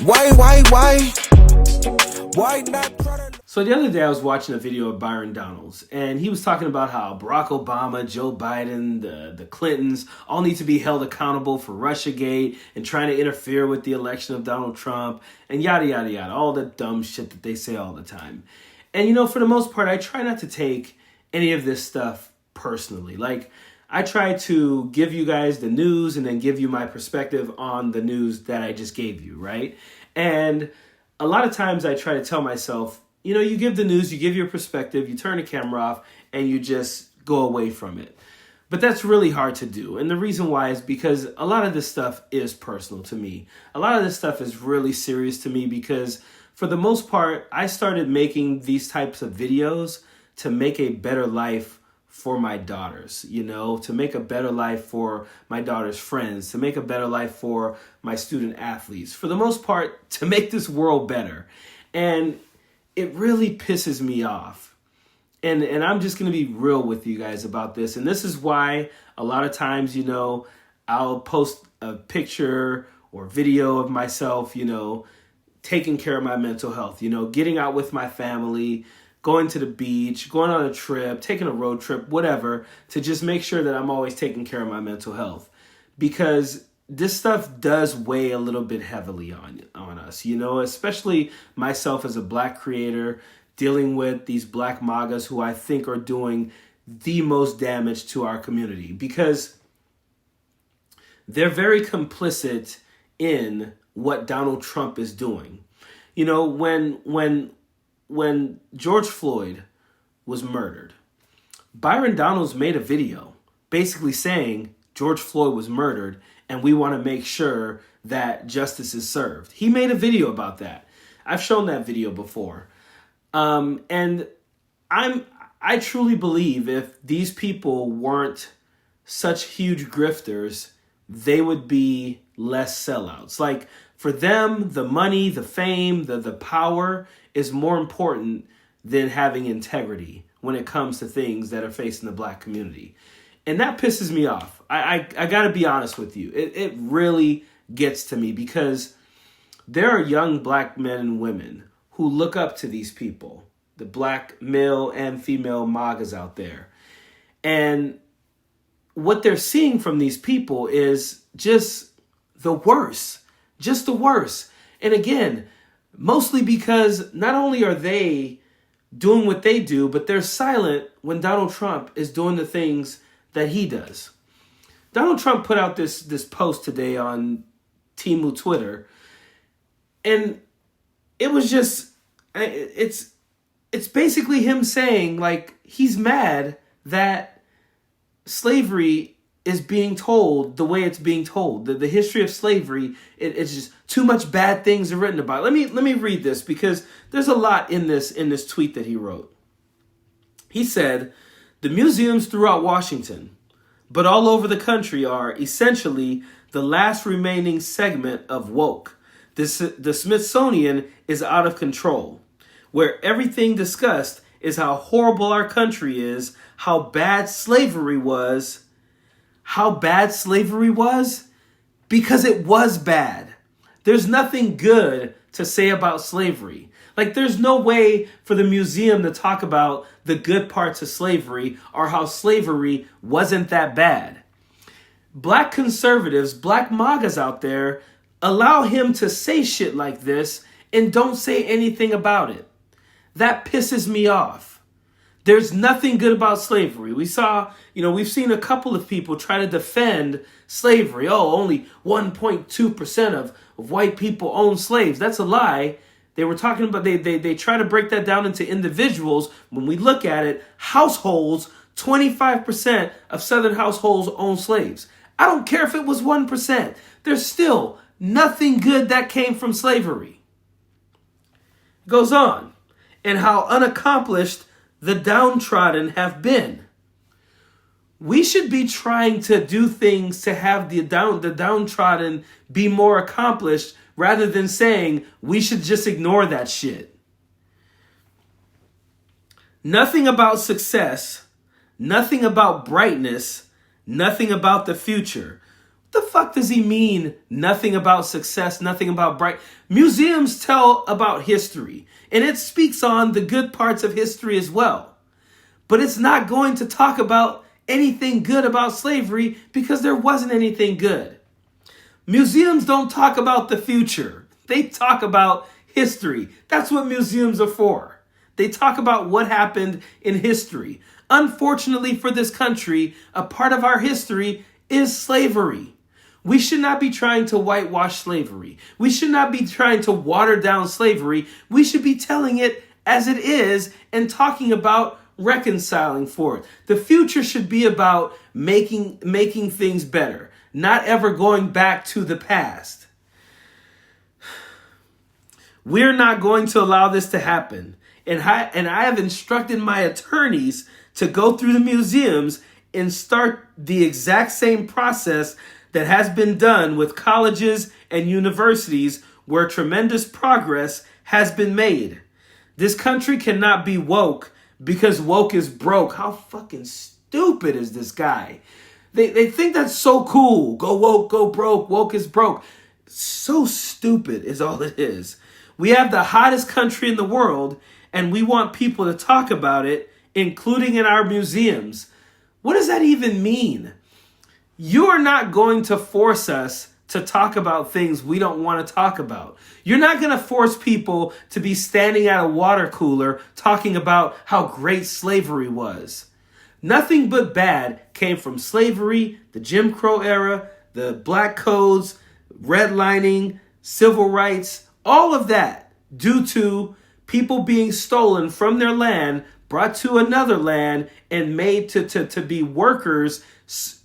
Why not try to... So the other day I was watching a video of Byron Donalds, and he was talking about how Barack Obama, Joe Biden, the Clintons all need to be held accountable for Russiagate and trying to interfere with the election of Donald Trump and yada, yada, yada, all the dumb shit that they say all the time. And, you know, for the most part, I try not to take any of this stuff personally. Like, I try to give you guys the news and then give you my perspective on the news that I just gave you, right? And a lot of times I try to tell myself, you know, you give the news, you give your perspective, you turn the camera off, and you just go away from it. But that's really hard to do. And the reason why is because a lot of this stuff is personal to me. A lot of this stuff is really serious to me because for the most part, I started making these types of videos to make a better life for my daughters, you know, to make a better life for my daughter's friends, to make a better life for my student athletes. For the most part, to make this world better. And it really pisses me off. And I'm just going to be real with you guys about this. And this is why a lot of times, you know, I'll post a picture or video of myself, you know, taking care of my mental health, you know, getting out with my family, going to the beach, going on a trip, taking a road trip, whatever, to just make sure that I'm always taking care of my mental health. Because this stuff does weigh a little bit heavily on us, you know, especially myself as a Black creator dealing with these Black MAGAs who I think are doing the most damage to our community because they're very complicit in what Donald Trump is doing. You know, when George Floyd was murdered, Byron Donalds made a video basically saying George Floyd was murdered and we want to make sure that justice is served. He made a video about that. I've shown that video before. And I truly believe if these people weren't such huge grifters, they would be less sellouts. Like for them, the money, the fame, the power is more important than having integrity when it comes to things that are facing the Black community. And that pisses me off. I got to be honest with you. It really gets to me because there are young Black men and women who look up to these people, the Black male and female MAGAs out there. And what they're seeing from these people is just the worst, just the worst. And again, mostly because not only are they doing what they do, but they're silent when Donald Trump is doing the things that he does. Donald Trump put out this post today on Timu Twitter, and it was just, it's basically him saying, like, he's mad that slavery is being told the way it's being told. The history of slavery, it's just too much bad things are written about. Let me read this because there's a lot in this tweet that he wrote. He said, "The museums throughout Washington, but all over the country are essentially the last remaining segment of woke. The Smithsonian is out of control, where everything discussed is how horrible our country is, how bad slavery was. How bad slavery was? Because it was bad. There's nothing good to say about slavery. Like, there's no way for the museum to talk about the good parts of slavery or how slavery wasn't that bad. Black conservatives, Black MAGAs out there, allow him to say shit like this and don't say anything about it. That pisses me off. There's nothing good about slavery. We've seen a couple of people try to defend slavery. Oh, only 1.2% of white people own slaves. That's a lie. They were talking about, they try to break that down into individuals. When we look at it, households, 25% of Southern households own slaves. I don't care if it was 1%. There's still nothing good that came from slavery. Goes on. And how unaccomplished the downtrodden have been. We should be trying to do things to have the downtrodden be more accomplished rather than saying we should just ignore that shit. Nothing about success, nothing about brightness, nothing about the future. The fuck does he mean nothing about success, nothing about bright? Museums tell about history, and it speaks on the good parts of history as well. But it's not going to talk about anything good about slavery because there wasn't anything good. Museums don't talk about the future. They talk about history. That's what museums are for. They talk about what happened in history. Unfortunately for this country, a part of our history is slavery. We should not be trying to whitewash slavery. We should not be trying to water down slavery. We should be telling it as it is and talking about reconciling for it. The future should be about making things better, not ever going back to the past. We're not going to allow this to happen. And I have instructed my attorneys to go through the museums and start the exact same process that has been done with colleges and universities where tremendous progress has been made. This country cannot be woke because woke is broke. How fucking stupid is this guy? They think that's so cool. Go woke, go broke. Woke is broke. So stupid is all it is. We have the hottest country in the world, and we want people to talk about it, including in our museums. What does that even mean? You are not going to force us to talk about things we don't want to talk about. You're not going to force people to be standing at a water cooler talking about how great slavery was. Nothing but bad came from slavery, the Jim Crow era, the black codes, redlining, civil rights, all of that due to people being stolen from their land, brought to another land, and made to be workers,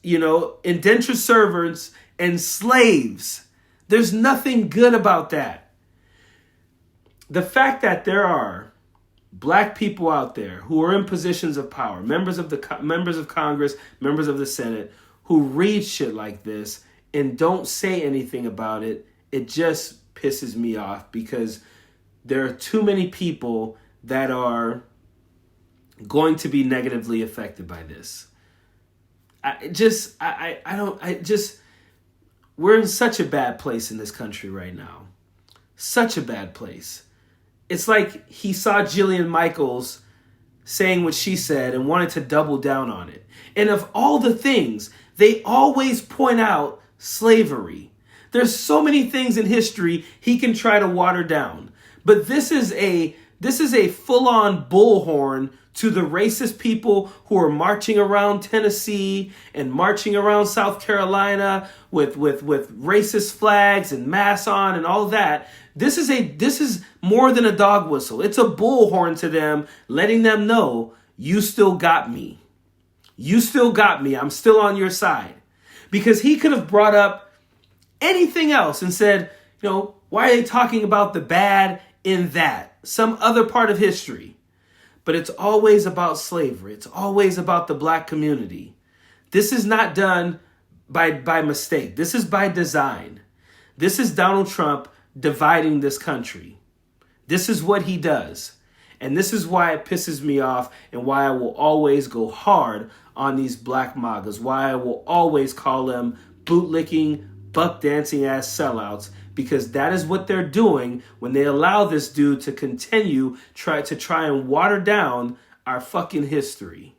indentured servants and slaves. There's nothing good about that. The fact that there are black people out there who are in positions of power, members of Congress, members of the Senate, who read shit like this and don't say anything about it, it just pisses me off because there are too many people that are going to be negatively affected by this. We're in such a bad place in this country right now. Such a bad place. It's like he saw Jillian Michaels saying what she said and wanted to double down on it. And of all the things, they always point out slavery. There's so many things in history he can try to water down. But this is a full-on bullhorn to the racist people who are marching around Tennessee and marching around South Carolina with racist flags and masks on and all that. This is more than a dog whistle. It's a bullhorn to them, letting them know you still got me. You still got me. I'm still on your side. Because he could have brought up anything else and said, why are they talking about the bad in that? Some other part of history. But it's always about slavery. It's always about the black community. This is not done by mistake. This is by design. This is Donald Trump dividing this country. This is what he does. And this is why it pisses me off and why I will always go hard on these black MAGAs. Why I will always call them bootlicking, buck dancing ass sellouts. Because that is what they're doing when they allow this dude to continue try and water down our fucking history.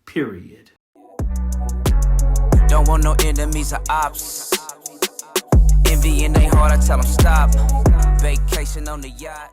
Period. Don't want no enemies or ops. Envy in their heart, I tell them stop. Vacation on the yacht.